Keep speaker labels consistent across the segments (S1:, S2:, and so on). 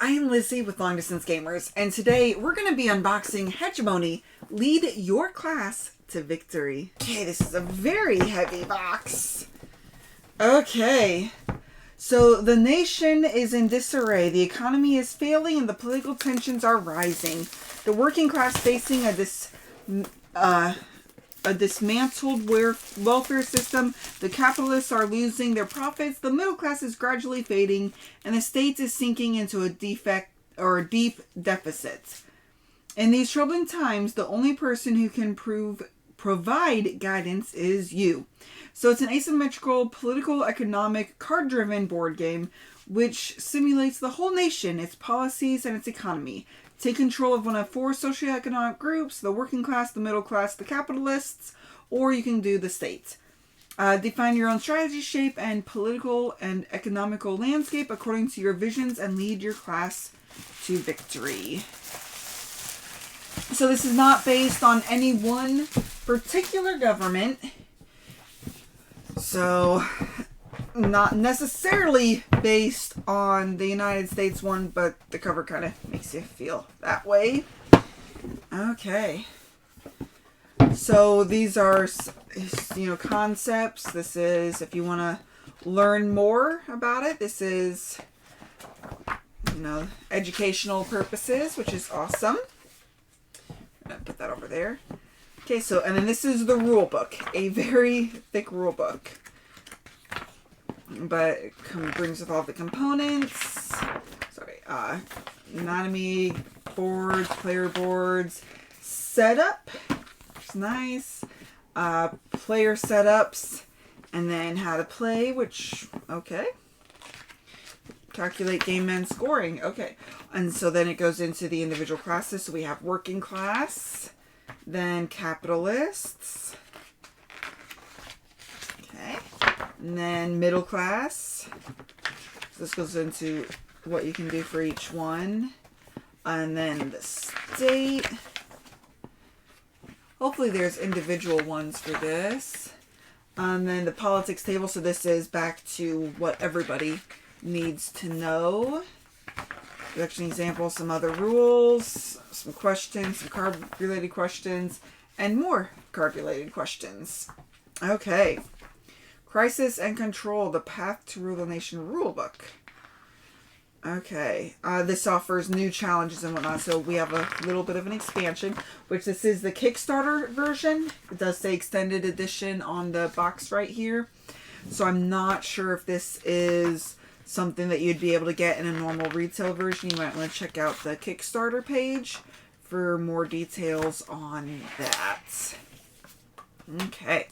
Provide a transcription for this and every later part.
S1: I am Lizzy with Long Distance Gamers, and today we're going to be unboxing Hegemony, Lead Your Class to Victory. Okay, this is a very heavy box. Okay, so the nation is in disarray, the economy is failing, and the political tensions are rising. The working class facing a dismantled welfare system, the capitalists are losing their profits, the middle class is gradually fading, and the state is sinking into a deep deficit. In these troubling times, the only person who can provide guidance is you. So it's an asymmetrical, political, economic, card-driven board game which simulates the whole nation, its policies, and its economy. Take control of one of four socioeconomic groups: the working class, the middle class, the capitalists, or you can do the state. Define your own strategy, shape, and political and economical landscape according to your visions and lead your class to victory. So this is not based on any one particular government. So not necessarily based on the United States one, but the cover kind of makes you feel that way. Okay. So these are, concepts. This is, if you want to learn more about it, this is, educational purposes, which is awesome. I'm going to put that over there. Okay, so, and then this is the rule book, a very thick rule book. But it brings with all the components. Sorry, anatomy, boards, player boards, setup, which is nice. Player setups, and then how to play, which, okay. Calculate game and scoring, okay. And so then it goes into the individual classes. So we have working class, then capitalists. Okay. And then middle class. So this goes into what you can do for each one. And then the state. Hopefully there's individual ones for this. And then the politics table. So this is back to what everybody needs to know. Production example, some other rules, some questions, some card-related questions, and more card-related questions. Okay. Crisis and Control, the Path to Rule the Nation Rulebook. Okay. This offers new challenges and whatnot, so we have a little bit of an expansion, which this is the Kickstarter version. It does say Extended Edition on the box right here. So I'm not sure if this is something that you'd be able to get in a normal retail version. You might want to check out the Kickstarter page for more details on that. Okay.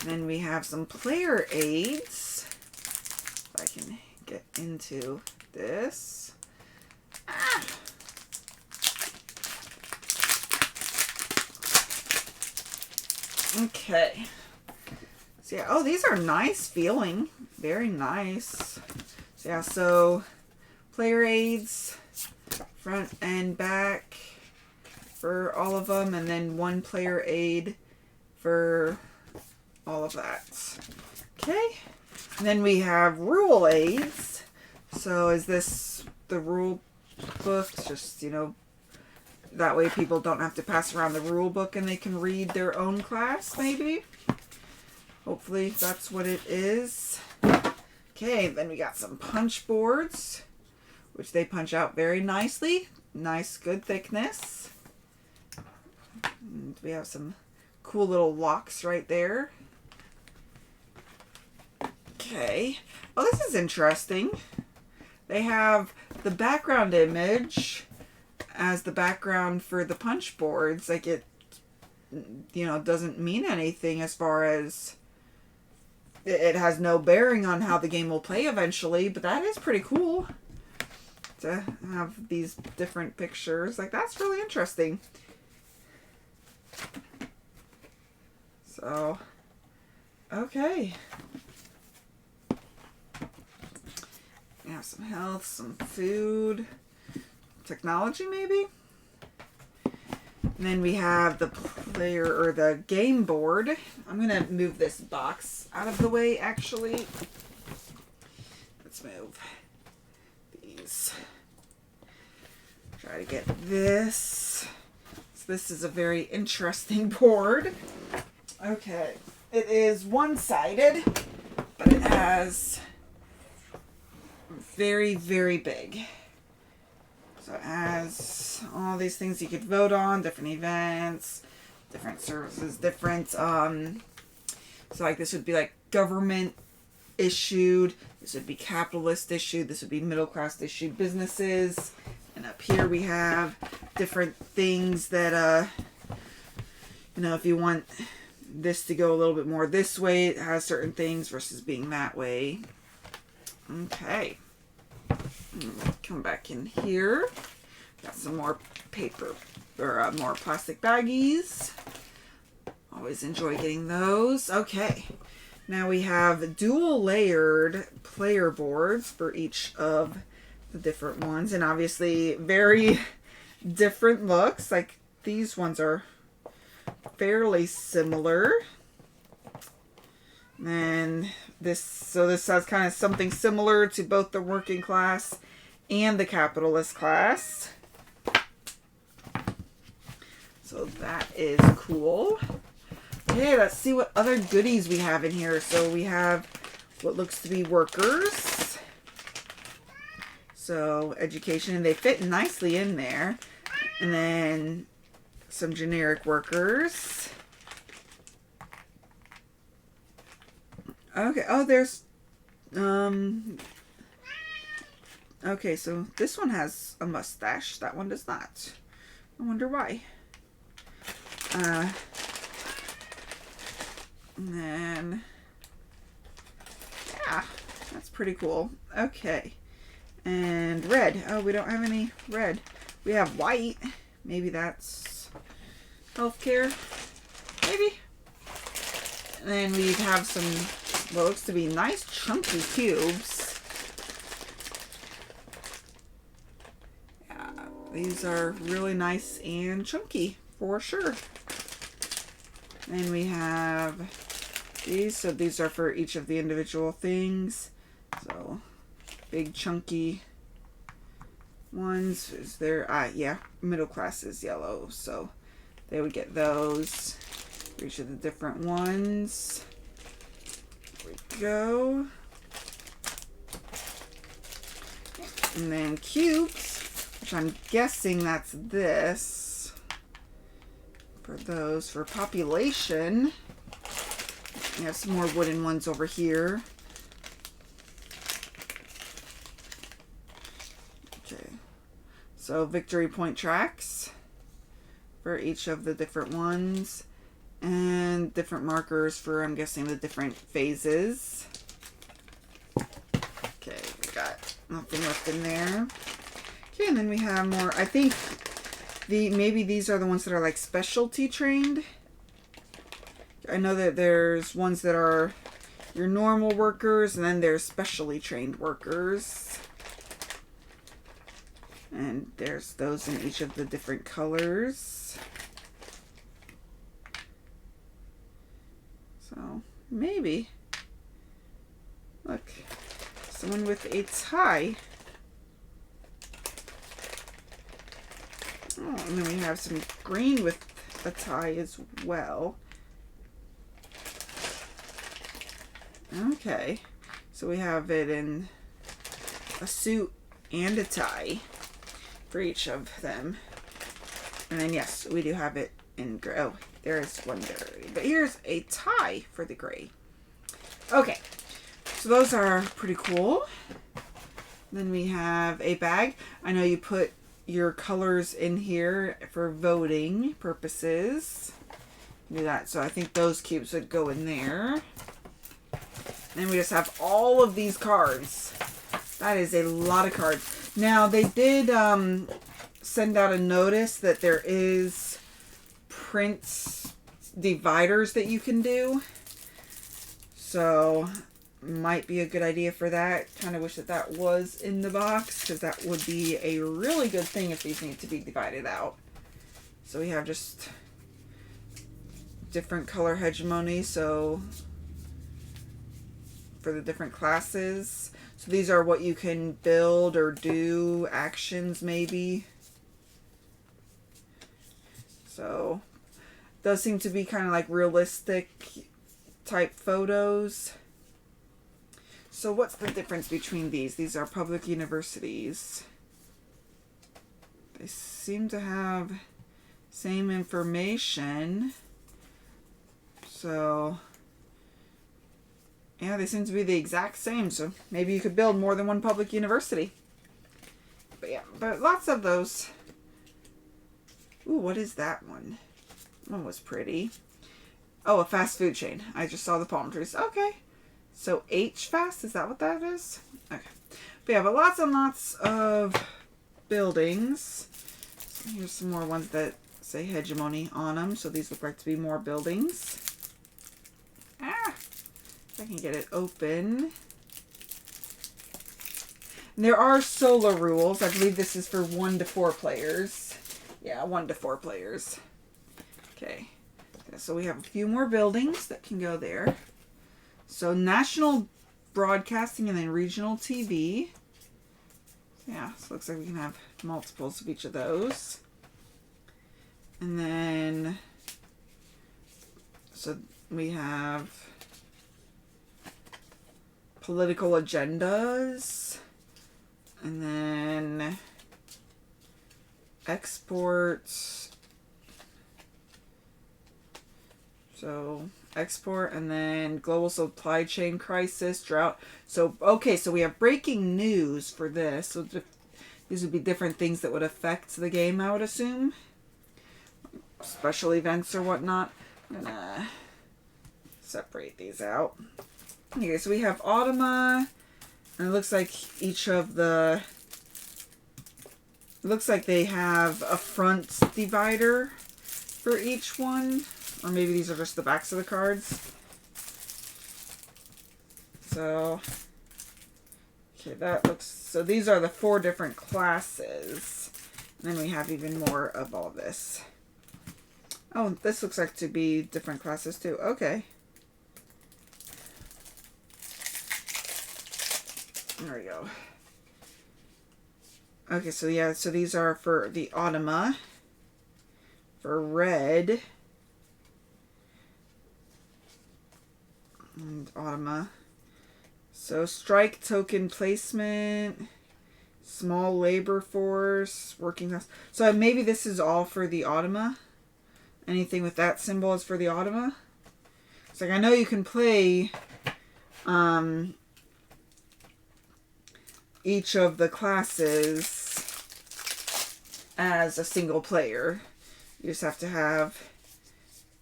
S1: Then we have some player aids. If I can get into this. Okay. So yeah, oh, these are nice feeling. Very nice. So yeah, so player aids, front and back for all of them, and then one player aid for all of that. Okay. And then we have rule aids. So is this the rule book? Just, that way people don't have to pass around the rule book and they can read their own class, maybe. Hopefully that's what it is. Okay, then we got some punch boards, which they punch out very nicely. Nice, good thickness. And we have some cool little locks right there. Okay. Oh, this is interesting. They have the background image as the background for the punch boards. Like it, doesn't mean anything as far as it has no bearing on how the game will play eventually, but that is pretty cool to have these different pictures. Like, that's really interesting. So, okay. We have some health, some food, technology maybe. And then we have the player or the game board. I'm going to move this box out of the way, actually. Let's move these Try to get this. So this is a very interesting board. Okay. It is one-sided, but it has very, very big. So it has all these things you could vote on, different events, different services, different, so like this would be like government issued, this would be capitalist issued, this would be middle class issued businesses, and up here we have different things that, you know, if you want this to go a little bit more this way, it has certain things versus being that way. Okay. Come back in here. Got some more paper, or more plastic baggies. Always enjoy getting those. Okay. Now we have dual layered player boards for each of the different ones. And obviously very different looks. Like these ones are fairly similar. And this has kind of something similar to both the working class and the capitalist class. So that is cool. Okay, let's see what other goodies we have in here. So we have what looks to be workers. So education, and they fit nicely in there. And then some generic workers. Okay, oh, there's, okay, so this one has a mustache. That one does not. I wonder why. And then, yeah, that's pretty cool. Okay. And red. Oh, we don't have any red. We have white. Maybe that's healthcare. Maybe. And then we have some, what looks to be nice chunky cubes. Yeah, these are really nice and chunky for sure. And we have these. So these are for each of the individual things. So big chunky ones. Is there, yeah, middle class is yellow. So they would get those for each of the different ones. There we go. And then cubes, which I'm guessing that's this. For those, for population. We have some more wooden ones over here. Okay. So victory point tracks for each of the different ones. And different markers for, I'm guessing, the different phases. Okay, we got nothing left in there. Okay, and then we have more, I think maybe these are the ones that are like specialty trained. I know that there's ones that are your normal workers, and then there's specially trained workers. And there's those in each of the different colors. So, maybe. Look, someone with a tie. Oh, and then we have some green with a tie as well. Okay, so we have it in a suit and a tie for each of them. And then, yes, we do have it in gray. Oh, there's one there already. But here's a tie for the gray. Okay, so those are pretty cool. Then we have a bag. I know you put your colors in here for voting purposes. Do that. So I think those cubes would go in there. And we just have all of these cards. That is a lot of cards. Now, they did send out a notice that there is print dividers that you can do. So, might be a good idea for that. Kind of wish that that was in the box, because that would be a really good thing if these need to be divided out. So, we have just different color hegemony. So, for the different classes. So these are what you can build or do, actions maybe. So, does seem to be kind of like realistic type photos. So what's the difference between these? These are public universities. They seem to have same information. So, yeah, they seem to be the exact same. So maybe you could build more than one public university. But yeah, but lots of those. Ooh, what is that one? That one was pretty. Oh, a fast food chain. I just saw the palm trees. Okay. So H-Fast, is that what that is? Okay. But yeah, but lots and lots of buildings. So here's some more ones that say Hegemony on them. So these look like to be more buildings. Ah! If I can get it open. And there are solo rules. I believe this is for 1 to 4 players. Yeah, 1 to 4 players. Okay. So we have a few more buildings that can go there. So national broadcasting and then regional TV. Yeah, so it looks like we can have multiples of each of those. And then, so we have political agendas. And then exports. So export, and then global supply chain crisis, drought. So, okay, so we have breaking news for this. So these would be different things that would affect the game, I would assume. Special events or whatnot. I'm gonna separate these out. Okay, so we have Automa, and it looks like each of the... It looks like they have a front divider for each one. Or maybe these are just the backs of the cards. So, okay, that looks... So these are the 4 different classes. And then we have even more of all this. Oh, this looks like to be different classes too. Okay. There we go. Okay, so yeah, so these are for the Automa. For red. And Automa. So strike token placement, small labor force, working class. So maybe this is all for the Automa. Anything with that symbol is for the Automa. It's like I know you can play each of the classes as a single player. You just have to have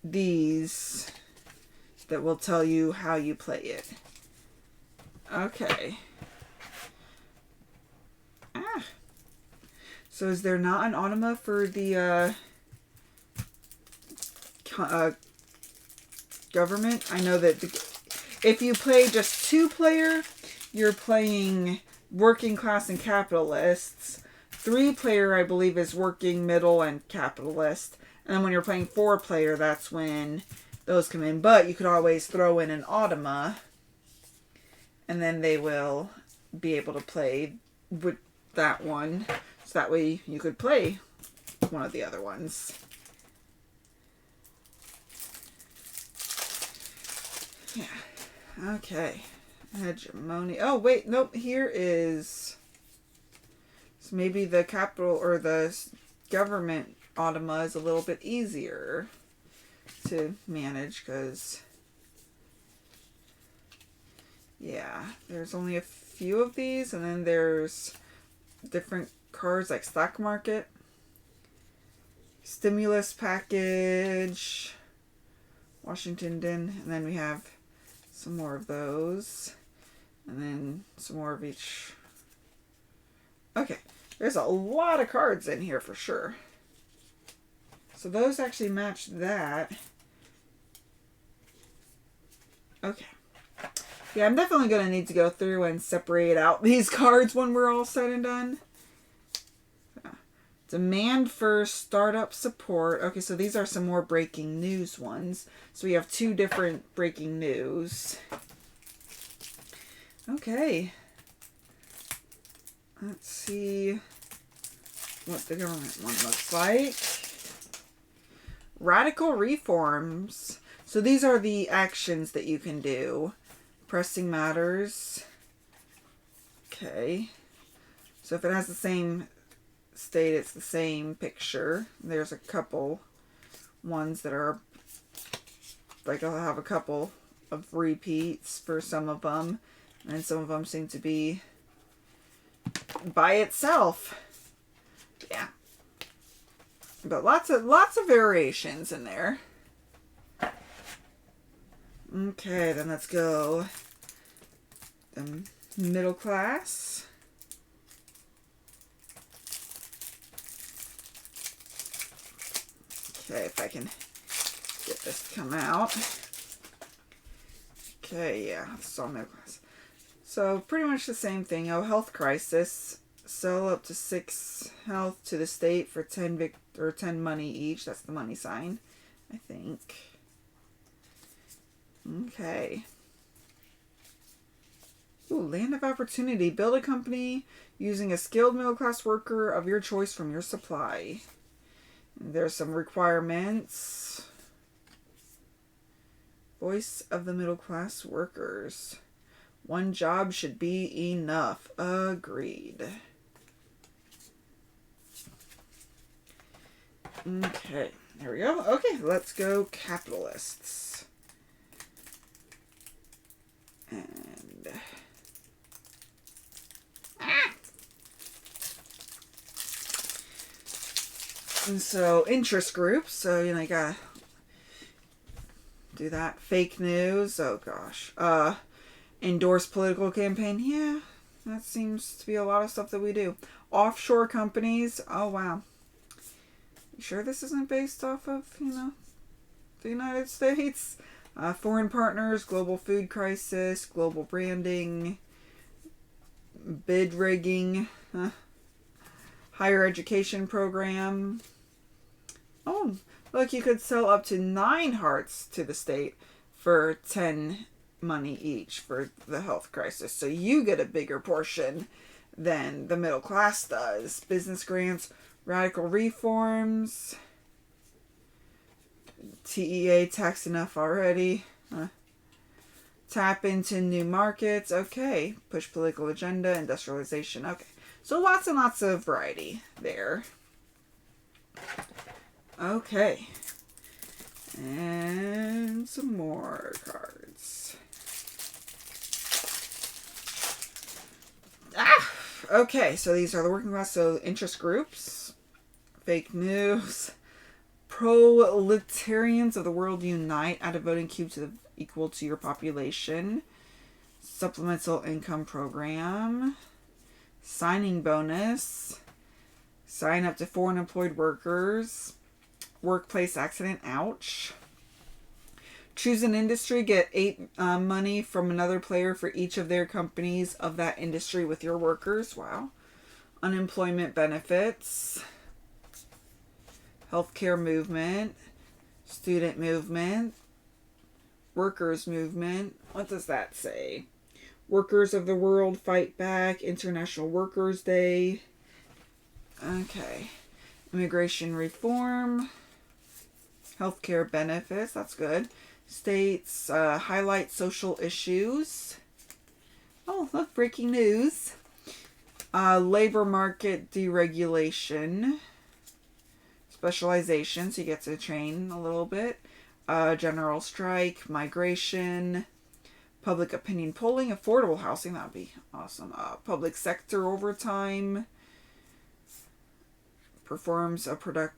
S1: these that will tell you how you play it. Okay. Ah. So is there not an Automa for the government? I know that if you play just 2-player, you're playing working class and capitalists. 3-player, I believe, is working, middle, and capitalist. And then when you're playing 4-player, that's when those come in. But you could always throw in an Automa, and then they will be able to play with that one. So that way you could play one of the other ones. Yeah. Okay. Hegemony. Oh, wait. Nope. Here is... So maybe the capital or the government Automa is a little bit easier to manage because... Yeah, there's only a few of these, and then there's different cards like stock market, stimulus package, Washington, and then we have some more of those, and then some more of each. Okay, there's a lot of cards in here for sure. So those actually match that. Okay. Yeah, I'm definitely going to need to go through and separate out these cards when we're all said and done. Demand for startup support. Okay, so these are some more breaking news ones. So we have 2 different breaking news. Okay. Let's see what the government one looks like. Radical reforms. So these are the actions that you can do. Pressing matters. Okay. So if it has the same state, it's the same picture. There's a couple ones that are, like, I'll have a couple of repeats for some of them. And some of them seem to be by itself. Yeah. But lots of variations in there. Okay, then let's go. The middle class. Okay, if I can get this to come out. Okay, yeah, it's all middle class. So pretty much the same thing. Oh, health crisis. Sell up to 6 health to the state for 10 money each. That's the money sign, I think. Okay. Ooh, land of opportunity. Build a company using a skilled middle class worker of your choice from your supply. There's some requirements. Voice of the middle class workers. 1 job should be enough. Agreed. Okay, there we go. Okay, let's go capitalists. And so interest groups. So, you know, you gotta do that. Fake news. Oh gosh. Endorse political campaign. Yeah, that seems to be a lot of stuff that we do. Offshore companies. Oh wow. You sure this isn't based off of, you know, the United States? Foreign partners, global food crisis, global branding, bid rigging, higher education program. Oh, look, you could sell up to 9 hearts to the state for 10 money each for the health crisis. So you get a bigger portion than the middle class does. Business grants, radical reforms. TEA tax enough already. Tap into new markets. Okay. Push political agenda. Industrialization. Okay. So lots and lots of variety there. Okay. And some more cards. Okay. So these are the working class. So interest groups. Fake news. Proletarians of the world unite. Add a voting cube to the equal to your population. Supplemental income program. Signing bonus. Sign up to 4 unemployed workers. Workplace accident. Ouch. Choose an industry. Get 8 money from another player for each of their companies of that industry with your workers. Wow. Unemployment benefits. Healthcare movement, student movement, workers movement. What does that say? Workers of the world fight back. International Workers' Day. Okay. Immigration reform. Healthcare benefits. That's good. States highlight social issues. Oh, look, breaking news. Labor market deregulation. Specialization, so you get to train a little bit. General strike, migration, public opinion polling, affordable housing, that would be awesome. Public sector overtime, performs a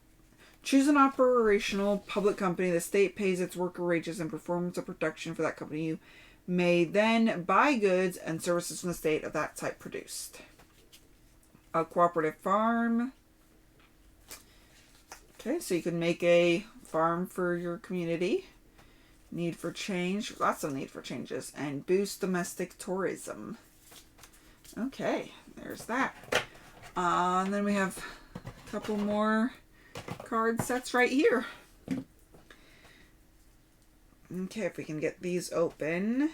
S1: choose an operational public company. The state pays its worker wages and performs a production for that company. You may then buy goods and services from the state of that type produced. A cooperative farm. Okay, so you can make a farm for your community. Need for change. Lots of need for changes. And boost domestic tourism. Okay, there's that. And then we have a couple more card sets right here. Okay, if we can get these open.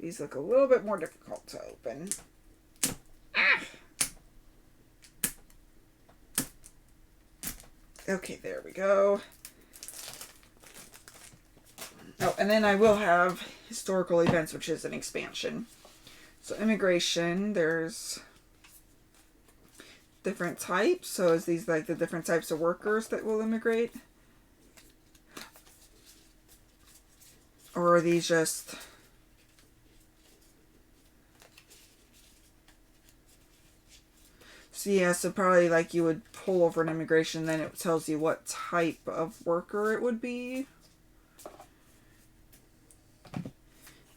S1: These look a little bit more difficult to open. Okay, there we go. Oh, and then I will have historical events, which is an expansion. So immigration, there's different types. So is these like the different types of workers that will immigrate? Or are these just... So yeah, so probably like you would pull over an immigration, then it tells you what type of worker it would be.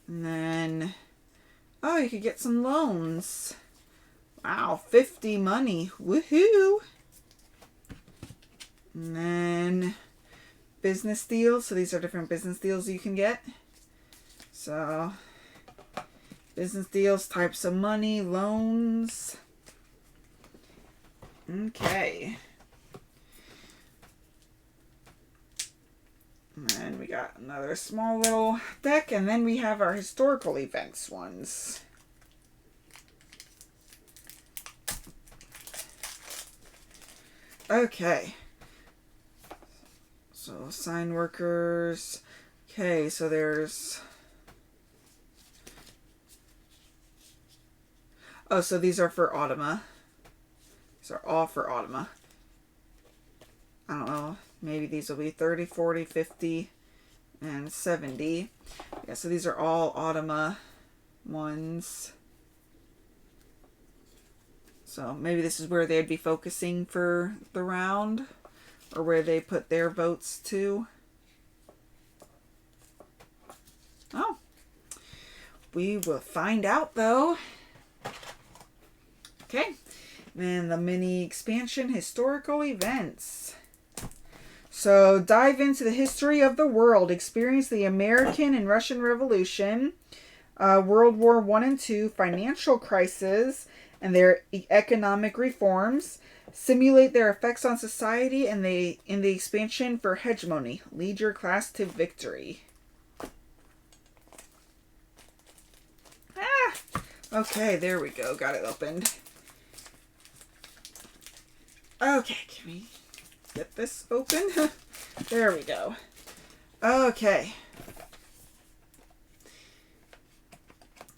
S1: And then, oh, you could get some loans. Wow, 50 money. Woohoo! And then business deals. So these are different business deals you can get. So business deals, types of money, loans. Okay. And then we got another small little deck, and then we have our historical events ones. Okay. So sign workers. Okay, so there's... Oh, so these are for Automa. These are all for Automa. I don't know. Maybe these will be 30, 40, 50, and 70. Yeah, so these are all Automa ones. So maybe this is where they'd be focusing for the round, or where they put their votes to. Oh, we will find out though. Okay, then the mini expansion, historical events. So dive into the history of the world, experience the American and Russian Revolution, World War I and II, financial crisis, and their economic reforms, simulate their effects on society, and in the expansion for Hegemony, lead your class to victory. Ah! Okay, there we go. Got it opened. Okay, can we get this open? There we go. Okay.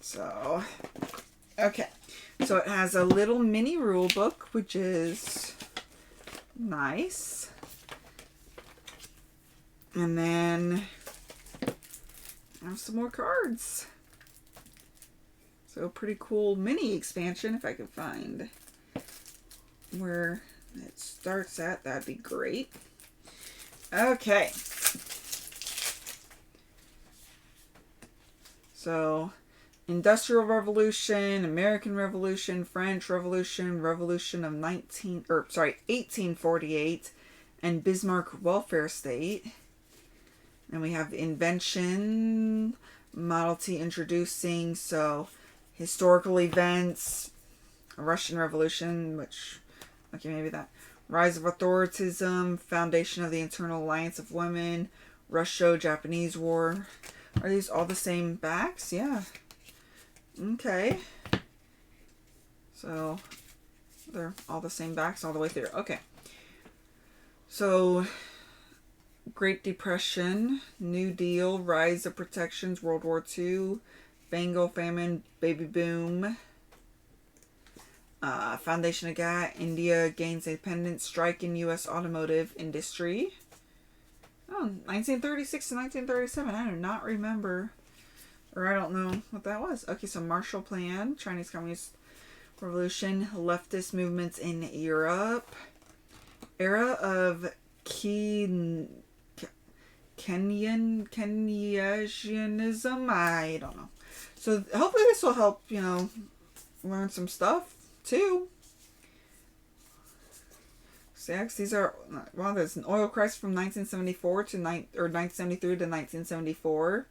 S1: So, okay. So it has a little mini rule book, which is nice. And then I have some more cards. So pretty cool mini expansion, if I can find where it starts at, that'd be great. Okay. So, Industrial Revolution, American Revolution, French Revolution, Revolution of 1848, and Bismarck Welfare State. And we have Invention, Model T introducing, so historical events, Russian Revolution, which, okay, maybe that. Rise of Authoritism, Foundation of the Internal Alliance of Women, Russo-Japanese War. Are these all the same backs? Yeah. Okay. So, they're all the same backs all the way through. Okay. So, Great Depression, New Deal, Rise of Protections, World War II, Bengal Famine, Baby Boom, Foundation of GATT, India gains independence, strike in U.S. automotive industry. Oh, 1936 to 1937. I do not remember, or I don't know what that was. Okay, so Marshall Plan, Chinese Communist Revolution, leftist movements in Europe, era of Keynesianism. I don't know. So hopefully this will help, learn some stuff too. Six, these are, well, there's an oil crisis from 1974 to 1973 to 1974.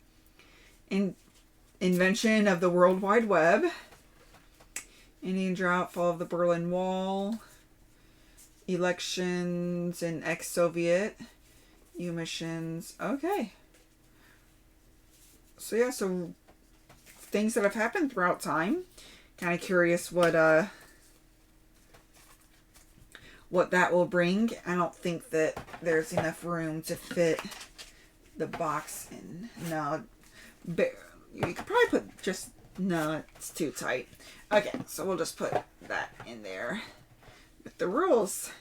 S1: Invention of the World Wide Web. Indian drought, fall of the Berlin Wall. Elections in ex-Soviet. Emissions. Okay. So yeah, so things that have happened throughout time. Kind of curious what what that will bring. I don't think that there's enough room to fit the box in. No, you could probably put just, no, it's too tight. Okay, so we'll just put that in there with the rules.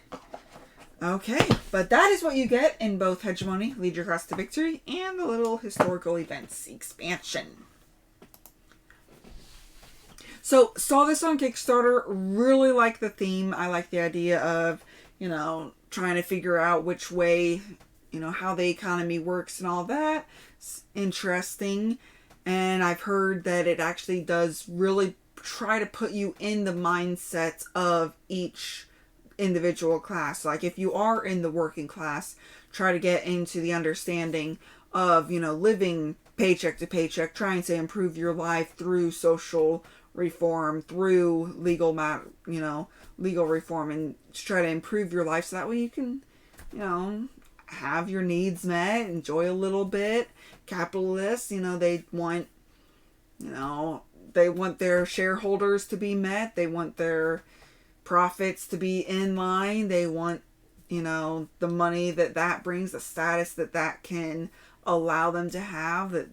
S1: Okay, but that is what you get in both Hegemony, Lead Your Class to Victory, and the little Historical Events expansion. So, saw this on Kickstarter, really like the theme. I like the idea of, you know, trying to figure out which way, you know, how the economy works and all that. It's interesting. And I've heard that it actually does really try to put you in the mindset of each individual class. Like if you are in the working class, try to get into the understanding of, you know, living paycheck to paycheck, trying to improve your life through social reform, through legal reform, and try to improve your life so that way you can, you know, have your needs met, enjoy a little bit. Capitalists, you know, they want their shareholders to be met. They want their profits to be in line. They want, you know, the money that brings, the status that can allow them to have, that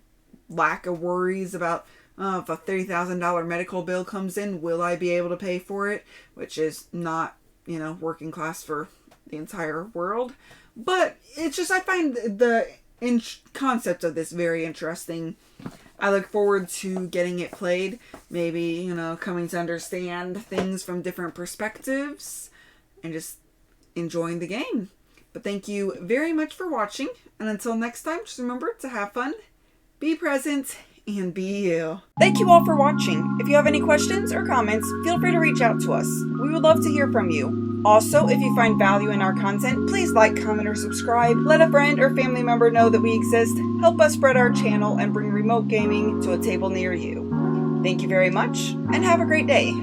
S1: lack of worries about, if a $30,000 medical bill comes in, will I be able to pay for it? Which is not, you know, working class for the entire world. But it's just, I find the concept of this very interesting. I look forward to getting it played. Maybe, you know, coming to understand things from different perspectives and just enjoying the game. But thank you very much for watching. And until next time, just remember to have fun, be present, and be you. Thank you all for watching. If you have any questions or comments, feel free to reach out to us. We would love to hear from you. Also, if you find value in our content, please like, comment, or subscribe. Let a friend or family member know that we exist. Help us spread our channel and bring remote gaming to a table near you. Thank you very much, and have a great day.